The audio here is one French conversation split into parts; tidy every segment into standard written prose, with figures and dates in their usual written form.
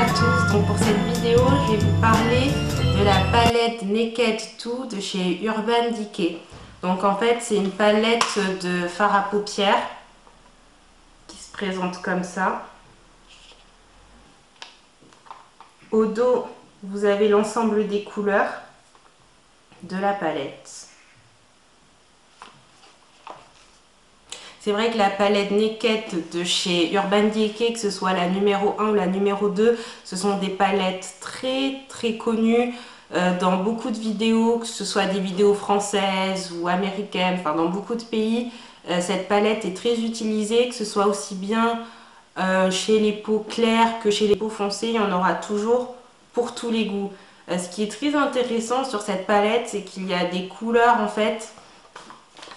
à tous, donc pour cette vidéo je vais vous parler de la palette Naked 2 de chez Urban Decay. Donc en fait c'est une palette de fard à paupières qui se présente comme ça. Au dos vous avez l'ensemble des couleurs de la palette. C'est vrai que la palette Naked de chez Urban Decay, que ce soit la numéro 1 ou la numéro 2, ce sont des palettes très connues dans beaucoup de vidéos, que ce soit des vidéos françaises ou américaines, enfin dans beaucoup de pays. Cette palette est très utilisée, que ce soit aussi bien chez les peaux claires que chez les peaux foncées, il y en aura toujours pour tous les goûts. Ce qui est très intéressant sur cette palette, c'est qu'il y a des couleurs en fait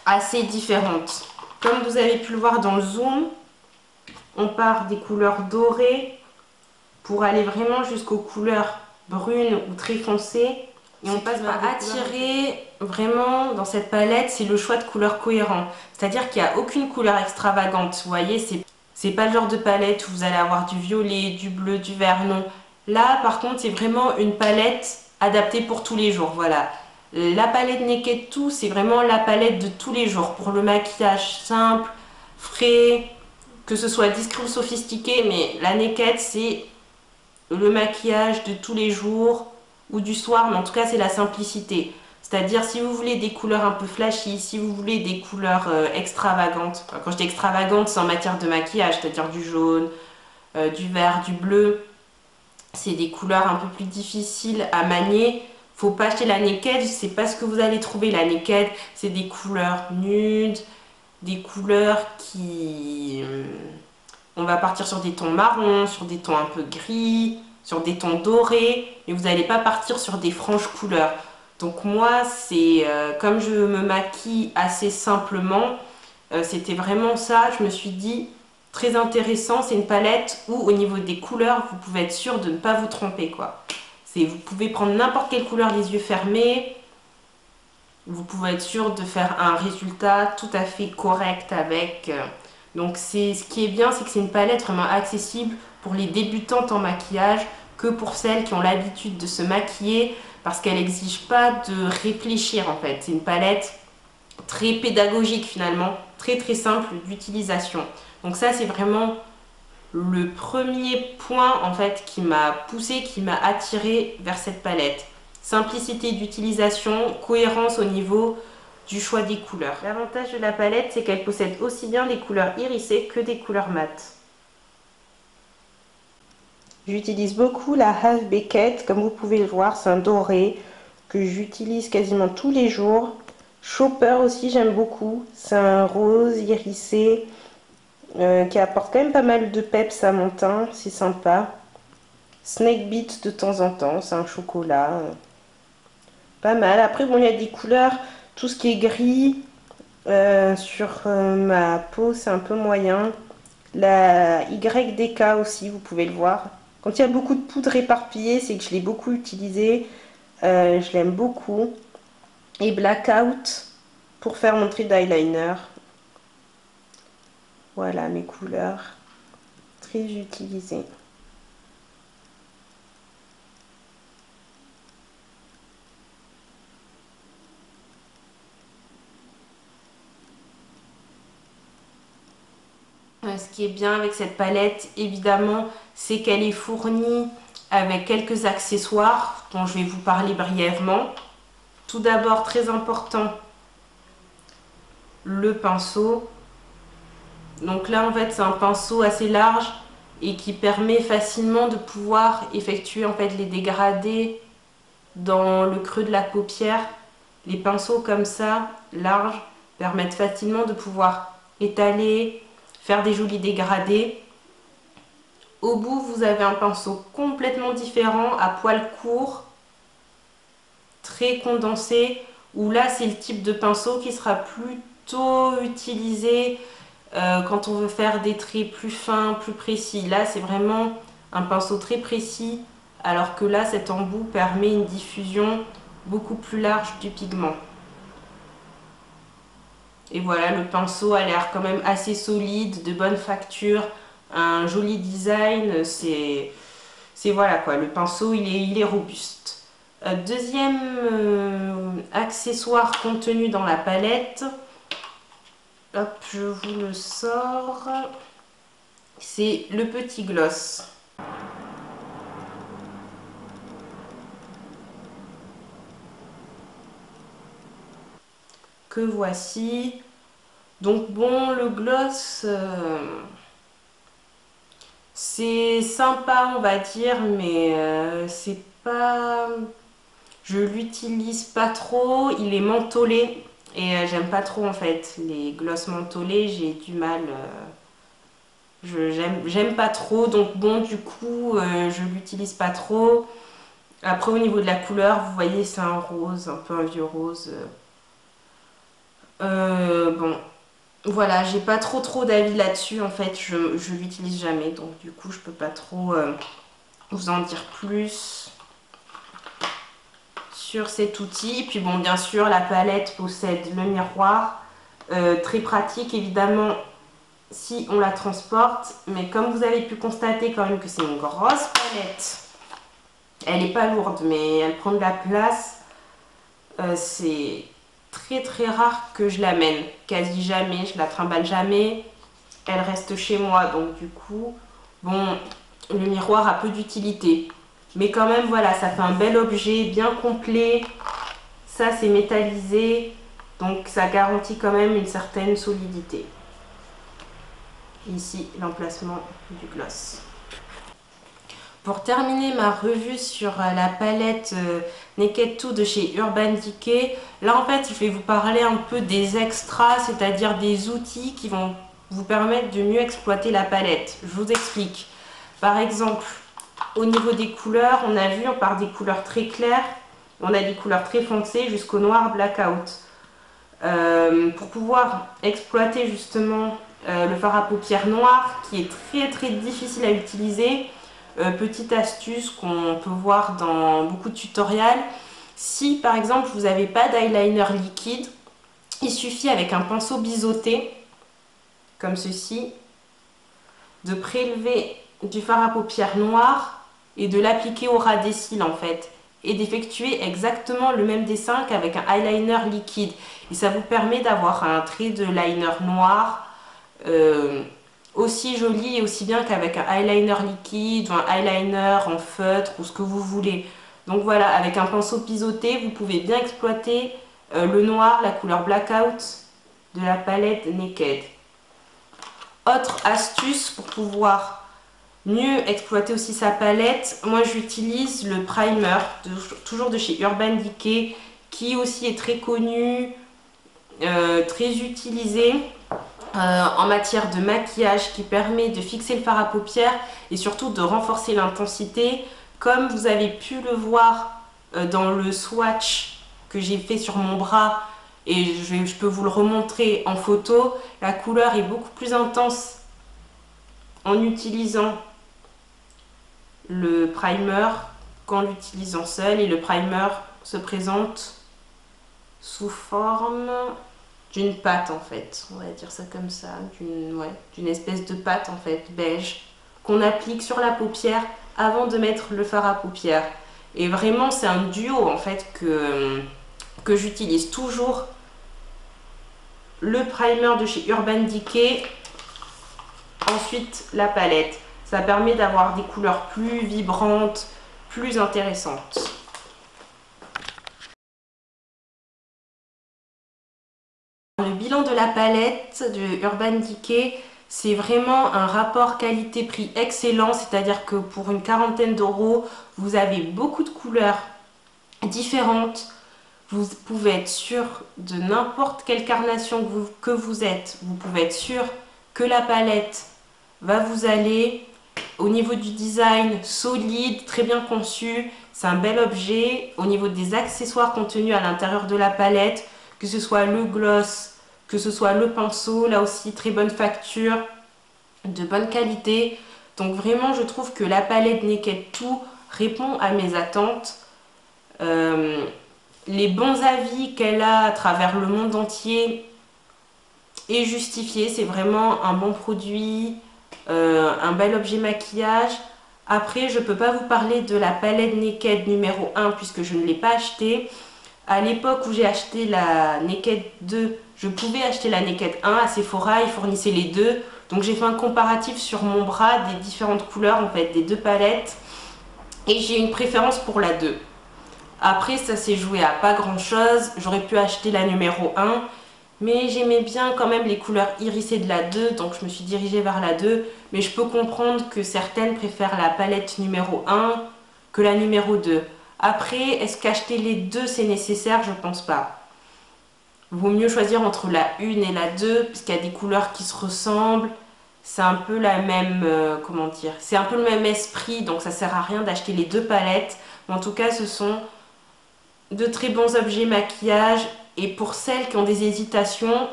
assez différentes. Comme vous avez pu le voir dans le zoom, on part des couleurs dorées pour aller vraiment jusqu'aux couleurs brunes ou très foncées. Et on passe par attirer vraiment dans cette palette, c'est le choix de couleurs cohérents. C'est-à-dire qu'il n'y a aucune couleur extravagante. Vous voyez, c'est pas le genre de palette où vous allez avoir du violet, du bleu, du vert, non. Là, par contre, c'est vraiment une palette adaptée pour tous les jours. Voilà. La palette Naked 2, c'est vraiment la palette de tous les jours pour le maquillage simple, frais, que ce soit discret ou sophistiqué, mais la Naked c'est le maquillage de tous les jours ou du soir, mais en tout cas c'est la simplicité. C'est-à-dire si vous voulez des couleurs un peu flashy, si vous voulez des couleurs extravagantes, enfin, quand je dis extravagante c'est en matière de maquillage, c'est-à-dire du jaune, du vert, du bleu, c'est des couleurs un peu plus difficiles à manier. Faut pas acheter la Naked, c'est pas ce que vous allez trouver. La Naked, c'est des couleurs nudes, des couleurs qui... On va partir sur des tons marrons, sur des tons un peu gris, sur des tons dorés, mais vous n'allez pas partir sur des franches couleurs. Donc moi, c'est comme je me maquille assez simplement, c'était vraiment ça. Je me suis dit, très intéressant, c'est une palette où au niveau des couleurs, vous pouvez être sûr de ne pas vous tromper, quoi. Vous pouvez prendre n'importe quelle couleur les yeux fermés. Vous pouvez être sûr de faire un résultat tout à fait correct avec. Donc ce qui est bien, c'est que c'est une palette vraiment accessible pour les débutantes en maquillage que pour celles qui ont l'habitude de se maquiller parce qu'elle n'exige pas de réfléchir en fait. C'est une palette très pédagogique finalement, très simple d'utilisation. Donc ça c'est vraiment le premier point en fait qui m'a poussé, qui m'a attiré vers cette palette. Simplicité d'utilisation, cohérence au niveau du choix des couleurs. L'avantage de la palette, c'est qu'elle possède aussi bien des couleurs irisées que des couleurs mates. J'utilise beaucoup la Half Beckett, comme vous pouvez le voir, c'est un doré que j'utilise quasiment tous les jours. Shopper aussi, j'aime beaucoup, c'est un rose irisé. Qui apporte quand même pas mal de peps à mon teint, c'est sympa. Snake Beat de temps en temps, c'est un chocolat. Pas mal. Après, bon, il y a des couleurs, tout ce qui est gris sur ma peau, c'est un peu moyen. La YDK aussi, vous pouvez le voir. Quand il y a beaucoup de poudre éparpillée, c'est que je l'ai beaucoup utilisé. Je l'aime beaucoup. Et Blackout pour faire mon trait d'eyeliner. Voilà mes couleurs très utilisées. Ce qui est bien avec cette palette, évidemment, c'est qu'elle est fournie avec quelques accessoires dont je vais vous parler brièvement. Tout d'abord, très important, le pinceau. Donc là en fait c'est un pinceau assez large et qui permet facilement de pouvoir effectuer en fait les dégradés dans le creux de la paupière. Les pinceaux comme ça, larges, permettent facilement de pouvoir étaler, faire des jolis dégradés. Au bout vous avez un pinceau complètement différent, à poil court, très condensé, où là c'est le type de pinceau qui sera plutôt utilisé quand on veut faire des traits plus fins, plus précis. Là c'est vraiment un pinceau très précis, alors que là cet embout permet une diffusion beaucoup plus large du pigment. Et voilà, le pinceau a l'air quand même assez solide, de bonne facture, un joli design, c'est c'est voilà quoi, le pinceau il est robuste. Deuxième accessoire contenu dans la palette, hop, je vous le sors, c'est le petit gloss. Que voici. Donc bon, le gloss, c'est sympa on va dire, mais c'est pas... Je l'utilise pas trop, il est mentholé et j'aime pas trop en fait les gloss mentholés, j'ai du mal, j'aime pas trop, donc bon du coup je l'utilise pas trop. Après au niveau de la couleur, vous voyez c'est un rose, un peu un vieux rose. Bon, voilà, j'ai pas trop d'avis là-dessus en fait, je l'utilise jamais, donc du coup je peux pas trop vous en dire plus sur cet outil. Puis bon, bien sûr, la palette possède le miroir, très pratique évidemment si on la transporte, mais comme vous avez pu constater quand même que c'est une grosse palette, elle n'est pas lourde, mais elle prend de la place. C'est très rare que je l'amène, quasi jamais, je la trimballe jamais, elle reste chez moi, donc du coup, bon, le miroir a peu d'utilité. Mais quand même, voilà, ça fait un bel objet, bien complet. Ça, c'est métallisé, donc ça garantit quand même une certaine solidité. Ici, l'emplacement du gloss. Pour terminer ma revue sur la palette Naked 2 de chez Urban Decay, là en fait, je vais vous parler un peu des extras, c'est-à-dire des outils qui vont vous permettre de mieux exploiter la palette. Je vous explique. Par exemple, au niveau des couleurs, on a vu, on part des couleurs très claires, on a des couleurs très foncées jusqu'au noir blackout. Pour pouvoir exploiter justement le fard à paupières noir qui est très difficile à utiliser, petite astuce qu'on peut voir dans beaucoup de tutoriels, si par exemple vous n'avez pas d'eyeliner liquide, il suffit avec un pinceau biseauté comme ceci de prélever du fard à paupières noir et de l'appliquer au ras des cils en fait, et d'effectuer exactement le même dessin qu'avec un eyeliner liquide, et ça vous permet d'avoir un trait de liner noir aussi joli et aussi bien qu'avec un eyeliner liquide ou un eyeliner en feutre ou ce que vous voulez. Donc voilà, avec un pinceau biseauté vous pouvez bien exploiter le noir, la couleur blackout de la palette Naked. Autre astuce pour pouvoir mieux exploiter aussi sa palette, moi j'utilise le primer, toujours de chez Urban Decay, qui aussi est très connu, très utilisé en matière de maquillage, qui permet de fixer le fard à paupières et surtout de renforcer l'intensité. Comme vous avez pu le voir dans le swatch que j'ai fait sur mon bras, et je peux vous le remontrer en photo, la couleur est beaucoup plus intense en utilisant le primer qu'en l'utilisant seul, et le primer se présente sous forme d'une pâte en fait, on va dire ça comme ça, d'une espèce de pâte en fait beige qu'on applique sur la paupière avant de mettre le fard à paupières. Et vraiment c'est un duo en fait que j'utilise toujours, le primer de chez Urban Decay, ensuite la palette. Ça permet d'avoir des couleurs plus vibrantes, plus intéressantes. Le bilan de la palette de Urban Decay, c'est vraiment un rapport qualité-prix excellent, c'est-à-dire que pour une quarantaine d'euros, vous avez beaucoup de couleurs différentes. Vous pouvez être sûr de n'importe quelle carnation que vous êtes, vous pouvez être sûr que la palette va vous aller. Au niveau du design, solide, très bien conçu, c'est un bel objet. Au niveau des accessoires contenus à l'intérieur de la palette, que ce soit le gloss, que ce soit le pinceau, là aussi très bonne facture, de bonne qualité. Donc vraiment je trouve que la palette Naked 2 répond à mes attentes. Les bons avis qu'elle a à travers le monde entier est justifié, c'est vraiment un bon produit, un bel objet maquillage. Après, je ne peux pas vous parler de la palette Naked numéro 1 puisque je ne l'ai pas achetée. À l'époque où j'ai acheté la Naked 2, je pouvais acheter la Naked 1 à Sephora, ils fournissaient les deux. Donc j'ai fait un comparatif sur mon bras des différentes couleurs en fait, des deux palettes. Et j'ai une préférence pour la 2. Après, ça s'est joué à pas grand chose. J'aurais pu acheter la numéro 1. Mais j'aimais bien quand même les couleurs irisées de la 2, donc je me suis dirigée vers la 2. Mais je peux comprendre que certaines préfèrent la palette numéro 1 que la numéro 2. Après, est-ce qu'acheter les deux c'est nécessaire? Je pense pas. Vaut mieux choisir entre la 1 et la 2, puisqu'il y a des couleurs qui se ressemblent. C'est un peu la même, comment dire, c'est un peu le même esprit, donc ça sert à rien d'acheter les deux palettes. Mais en tout cas, ce sont de très bons objets maquillage. Et pour celles qui ont des hésitations,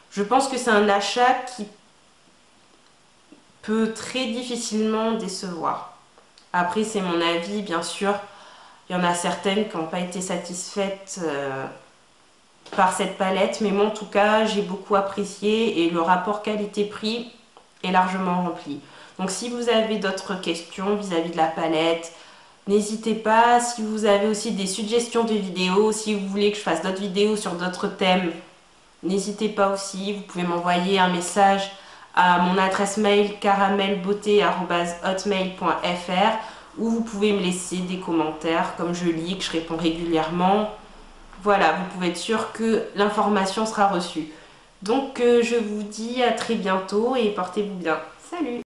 je pense que c'est un achat qui peut très difficilement décevoir. Après, c'est mon avis, bien sûr. Il y en a certaines qui n'ont pas été satisfaites par cette palette. Mais moi, en tout cas, j'ai beaucoup apprécié et le rapport qualité-prix est largement rempli. Donc, si vous avez d'autres questions vis-à-vis de la palette, n'hésitez pas. Si vous avez aussi des suggestions de vidéos, si vous voulez que je fasse d'autres vidéos sur d'autres thèmes, n'hésitez pas aussi. Vous pouvez m'envoyer un message à mon adresse mail caramelbeauté@hotmail.fr ou vous pouvez me laisser des commentaires comme je lis, que je réponds régulièrement. Voilà, vous pouvez être sûr que l'information sera reçue. Donc je vous dis à très bientôt et portez-vous bien. Salut!